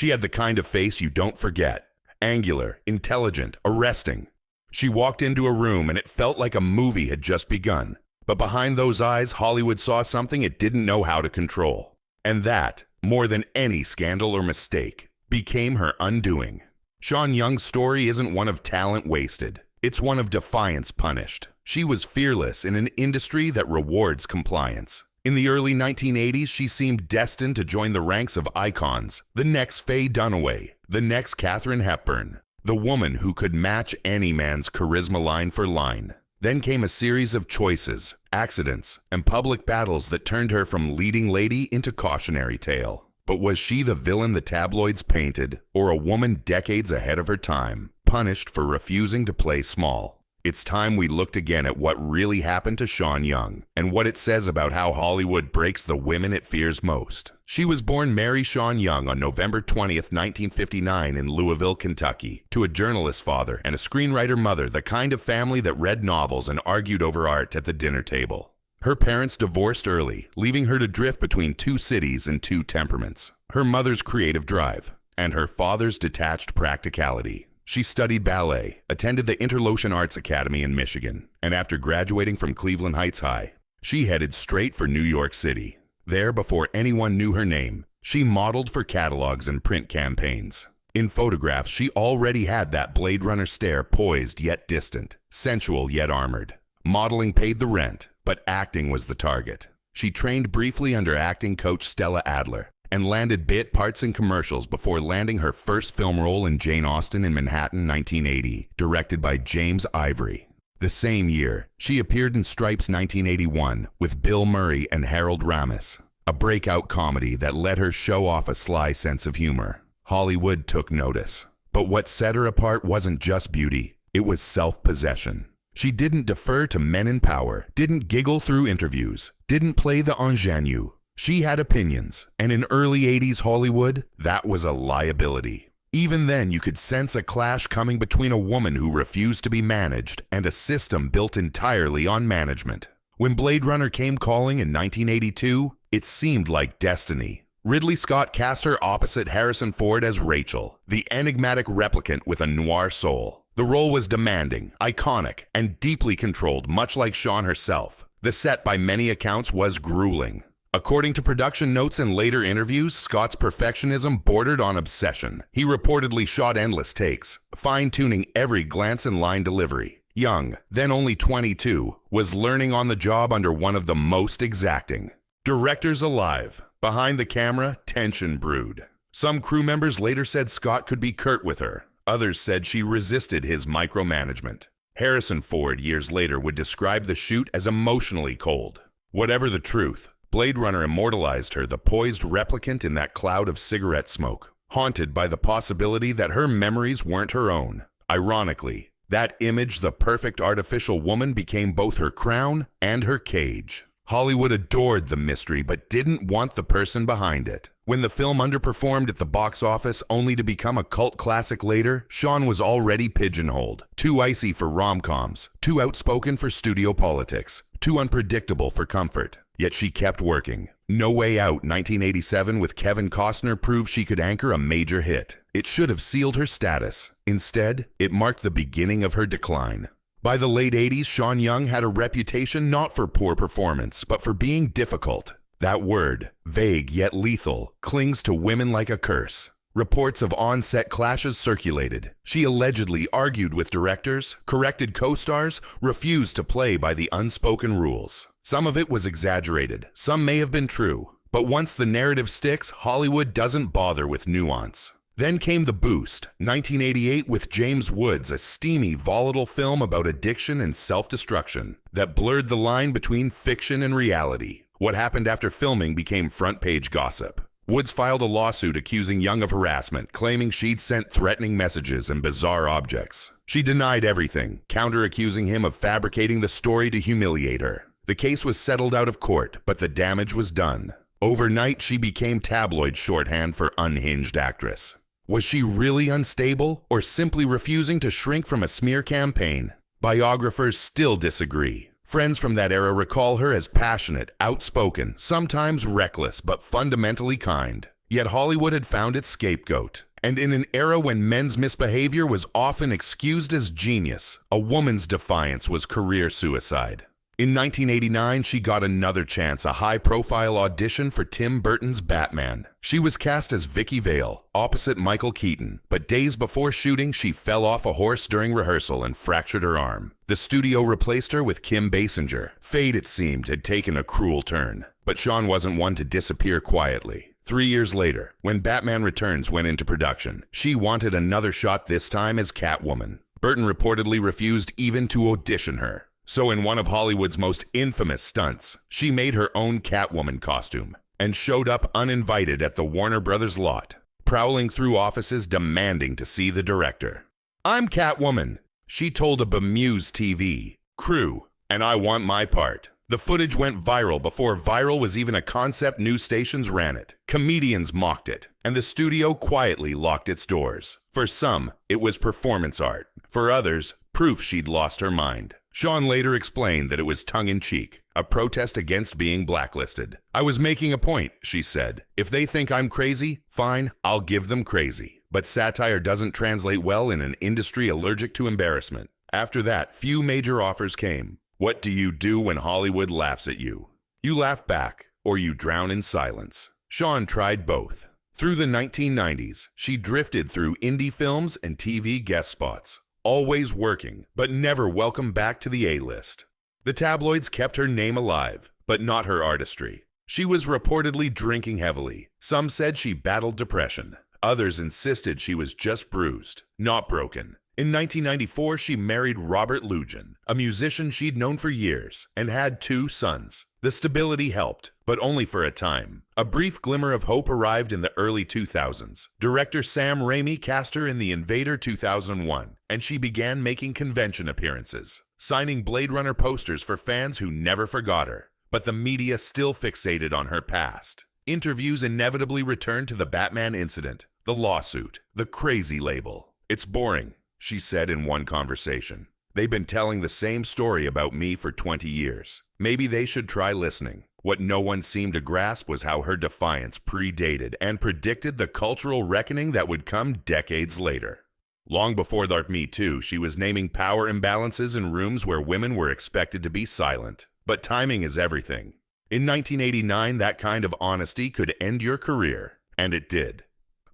She had the kind of face you don't forget. Angular, intelligent, arresting. She walked into a room and it felt like a movie had just begun. But behind those eyes, Hollywood saw something it didn't know how to control. And that, more than any scandal or mistake, became her undoing. Sean Young's story isn't one of talent wasted. It's one of defiance punished. She was fearless in an industry that rewards compliance. In the early 1980s, she seemed destined to join the ranks of icons, the next Faye Dunaway, the next Katharine Hepburn, the woman who could match any man's charisma line for line. Then came a series of choices, accidents, and public battles that turned her from leading lady into cautionary tale. But was she the villain the tabloids painted, or a woman decades ahead of her time, punished for refusing to play small? It's time we looked again at what really happened to Sean Young, and what it says about how Hollywood breaks the women it fears most. She was born Mary Sean Young on November 20th, 1959 in Louisville, Kentucky, to a journalist father and a screenwriter mother, the kind of family that read novels and argued over art at the dinner table. Her parents divorced early, leaving her to drift between two cities and two temperaments. Her mother's creative drive, and her father's detached practicality. She studied ballet, attended the Interlochen Arts Academy in Michigan, and after graduating from Cleveland Heights High, she headed straight for New York City. There, before anyone knew her name, she modeled for catalogs and print campaigns. In photographs, she already had that Blade Runner stare, poised yet distant, sensual yet armored. Modeling paid the rent, but acting was the target. She trained briefly under acting coach Stella Adler, and landed bit parts in commercials before landing her first film role in Jane Austen in Manhattan, 1980, directed by James Ivory. The same year, she appeared in Stripes 1981 with Bill Murray and Harold Ramis, a breakout comedy that let her show off a sly sense of humor. Hollywood took notice. But what set her apart wasn't just beauty, it was self-possession. She didn't defer to men in power, didn't giggle through interviews, didn't play the ingenue. She had opinions, and in early 80s Hollywood, that was a liability. Even then, you could sense a clash coming between a woman who refused to be managed and a system built entirely on management. When Blade Runner came calling in 1982, it seemed like destiny. Ridley Scott cast her opposite Harrison Ford as Rachel, the enigmatic replicant with a noir soul. The role was demanding, iconic, and deeply controlled, much like Sean herself. The set, by many accounts, was grueling. According to production notes and later interviews, Scott's perfectionism bordered on obsession. He reportedly shot endless takes, fine-tuning every glance and line delivery. Young, then only 22, was learning on the job under one of the most exacting. Directors alive. Behind the camera, tension brewed. Some crew members later said Scott could be curt with her. Others said she resisted his micromanagement. Harrison Ford, years later, would describe the shoot as emotionally cold. Whatever the truth, Blade Runner immortalized her, the poised replicant in that cloud of cigarette smoke, haunted by the possibility that her memories weren't her own. Ironically, that image, the perfect artificial woman, became both her crown and her cage. Hollywood adored the mystery but didn't want the person behind it. When the film underperformed at the box office only to become a cult classic later, Sean was already pigeonholed. Too icy for rom-coms, too outspoken for studio politics, too unpredictable for comfort. Yet she kept working. No Way Out 1987 with Kevin Costner proved she could anchor a major hit. It should have sealed her status. Instead, it marked the beginning of her decline. By the late 80s, Sean Young had a reputation not for poor performance, but for being difficult. That word, vague yet lethal, clings to women like a curse. Reports of on-set clashes circulated. She allegedly argued with directors, corrected co-stars, refused to play by the unspoken rules. Some of it was exaggerated, some may have been true, but once the narrative sticks, Hollywood doesn't bother with nuance. Then came The Boost, 1988 with James Woods, a steamy, volatile film about addiction and self-destruction that blurred the line between fiction and reality. What happened after filming became front-page gossip. Woods filed a lawsuit accusing Young of harassment, claiming she'd sent threatening messages and bizarre objects. She denied everything, counter-accusing him of fabricating the story to humiliate her. The case was settled out of court, but the damage was done. Overnight, she became tabloid shorthand for unhinged actress. Was she really unstable, or simply refusing to shrink from a smear campaign? Biographers still disagree. Friends from that era recall her as passionate, outspoken, sometimes reckless, but fundamentally kind. Yet Hollywood had found its scapegoat. And in an era when men's misbehavior was often excused as genius, a woman's defiance was career suicide. In 1989, she got another chance, a high-profile audition for Tim Burton's Batman. She was cast as Vicky Vale, opposite Michael Keaton, but days before shooting, she fell off a horse during rehearsal and fractured her arm. The studio replaced her with Kim Basinger. Fate, it seemed, had taken a cruel turn. But Sean wasn't one to disappear quietly. 3 years later, when Batman Returns went into production, she wanted another shot, this time as Catwoman. Burton reportedly refused even to audition her. So in one of Hollywood's most infamous stunts, she made her own Catwoman costume and showed up uninvited at the Warner Brothers lot, prowling through offices demanding to see the director. "I'm Catwoman," she told a bemused TV crew, "and I want my part." The footage went viral before viral was even a concept. News stations ran it. Comedians mocked it, and the studio quietly locked its doors. For some, it was performance art. For others, proof she'd lost her mind. Sean later explained that it was tongue-in-cheek, a protest against being blacklisted. "I was making a point," she said. "If they think I'm crazy, fine, I'll give them crazy. But satire doesn't translate well in an industry allergic to embarrassment." After that, few major offers came. What do you do when Hollywood laughs at you? You laugh back, or you drown in silence. Sean tried both. Through the 1990s, she drifted through indie films and TV guest spots, always working, but never welcomed back to the A-list. The tabloids kept her name alive, but not her artistry. She was reportedly drinking heavily. Some said she battled depression. Others insisted she was just bruised, not broken. In 1994, she married Robert Lugin, a musician she'd known for years, and had 2 sons. The stability helped, but only for a time. A brief glimmer of hope arrived in the early 2000s. Director Sam Raimi cast her in The Invader 2001, and she began making convention appearances, signing Blade Runner posters for fans who never forgot her. But the media still fixated on her past. Interviews inevitably returned to the Batman incident, the lawsuit, the crazy label. "It's boring," she said in one conversation. "They've been telling the same story about me for 20 years. Maybe they should try listening." What no one seemed to grasp was how her defiance predated and predicted the cultural reckoning that would come decades later. Long before the Me Too, she was naming power imbalances in rooms where women were expected to be silent. But timing is everything. In 1989, that kind of honesty could end your career, and it did.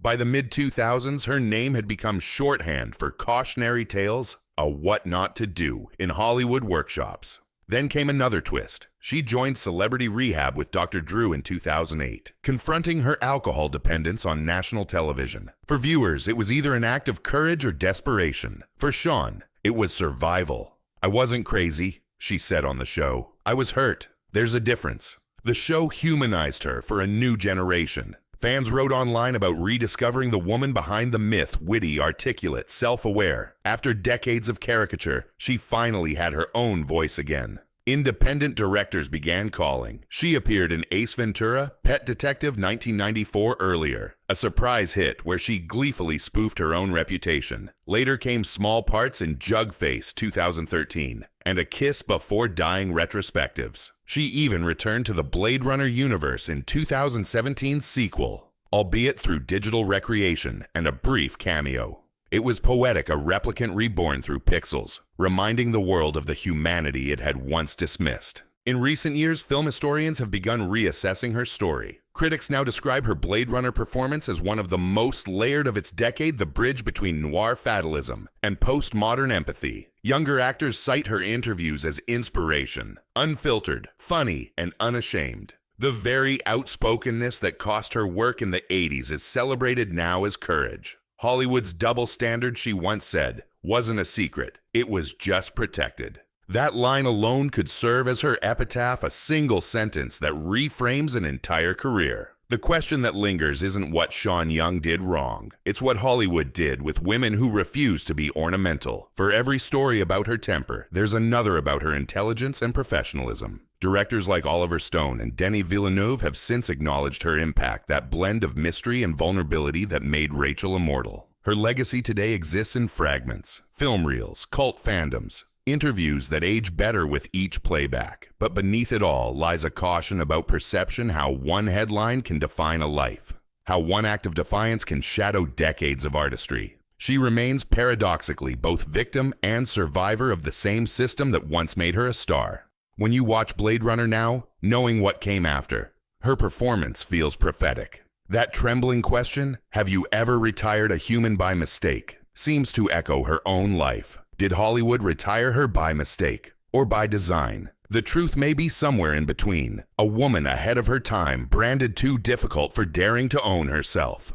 By the mid-2000s, her name had become shorthand for cautionary tales, a what not to do, in Hollywood workshops. Then came another twist. She joined Celebrity Rehab with Dr. Drew in 2008, confronting her alcohol dependence on national television. For viewers, it was either an act of courage or desperation. For Sean, it was survival. "I wasn't crazy," she said on the show. "I was hurt. There's a difference." The show humanized her for a new generation. Fans wrote online about rediscovering the woman behind the myth, witty, articulate, self-aware. After decades of caricature, she finally had her own voice again. Independent directors began calling. She appeared in Ace Ventura, Pet Detective 1994 earlier, a surprise hit where she gleefully spoofed her own reputation. Later came small parts in Jugface 2013 and A Kiss Before Dying retrospectives. She even returned to the Blade Runner universe in 2017's sequel, albeit through digital recreation and a brief cameo. It was poetic, a replicant reborn through pixels, reminding the world of the humanity it had once dismissed. In recent years, film historians have begun reassessing her story. Critics now describe her Blade Runner performance as one of the most layered of its decade, the bridge between noir fatalism and postmodern empathy. Younger actors cite her interviews as inspiration, unfiltered, funny, and unashamed. The very outspokenness that cost her work in the 80s is celebrated now as courage. Hollywood's double standard, she once said, wasn't a secret, it was just protected. That line alone could serve as her epitaph, a single sentence that reframes an entire career. The question that lingers isn't what Sean Young did wrong. It's what Hollywood did with women who refuse to be ornamental. For every story about her temper, there's another about her intelligence and professionalism. Directors like Oliver Stone and Denis Villeneuve have since acknowledged her impact, that blend of mystery and vulnerability that made Rachel immortal. Her legacy today exists in fragments, film reels, cult fandoms, interviews that age better with each playback. But beneath it all lies a caution about perception, how one headline can define a life. how one act of defiance can shadow decades of artistry. She remains paradoxically both victim and survivor of the same system that once made her a star. When you watch Blade Runner now, knowing what came after, her performance feels prophetic. That trembling question, have you ever retired a human by mistake, seems to echo her own life. Did Hollywood retire her by mistake or by design? The truth may be somewhere in between. A woman ahead of her time, branded too difficult for daring to own herself.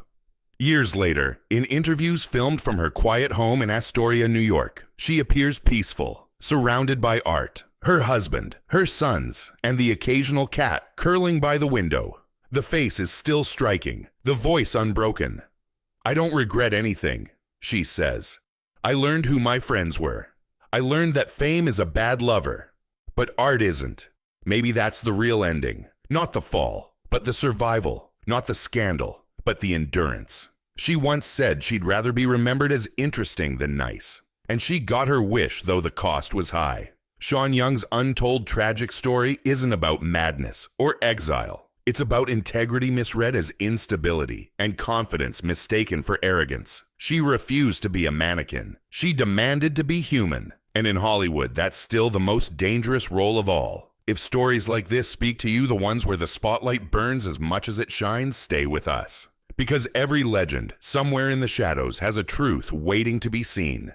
Years later, in interviews filmed from her quiet home in Astoria, New York, she appears peaceful, surrounded by art, her husband, her sons, and the occasional cat curling by the window. The face is still striking, the voice unbroken. "I don't regret anything," she says. "I learned who my friends were. I learned that fame is a bad lover. But art isn't. Maybe that's the real ending. Not the fall, but the survival. Not the scandal, but the endurance." She once said she'd rather be remembered as interesting than nice. And she got her wish, though the cost was high. Sean Young's untold tragic story isn't about madness or exile. It's about integrity misread as instability and confidence mistaken for arrogance. She refused to be a mannequin. She demanded to be human. And in Hollywood, that's still the most dangerous role of all. If stories like this speak to you, the ones where the spotlight burns as much as it shines, stay with us. Because every legend, somewhere in the shadows, has a truth waiting to be seen.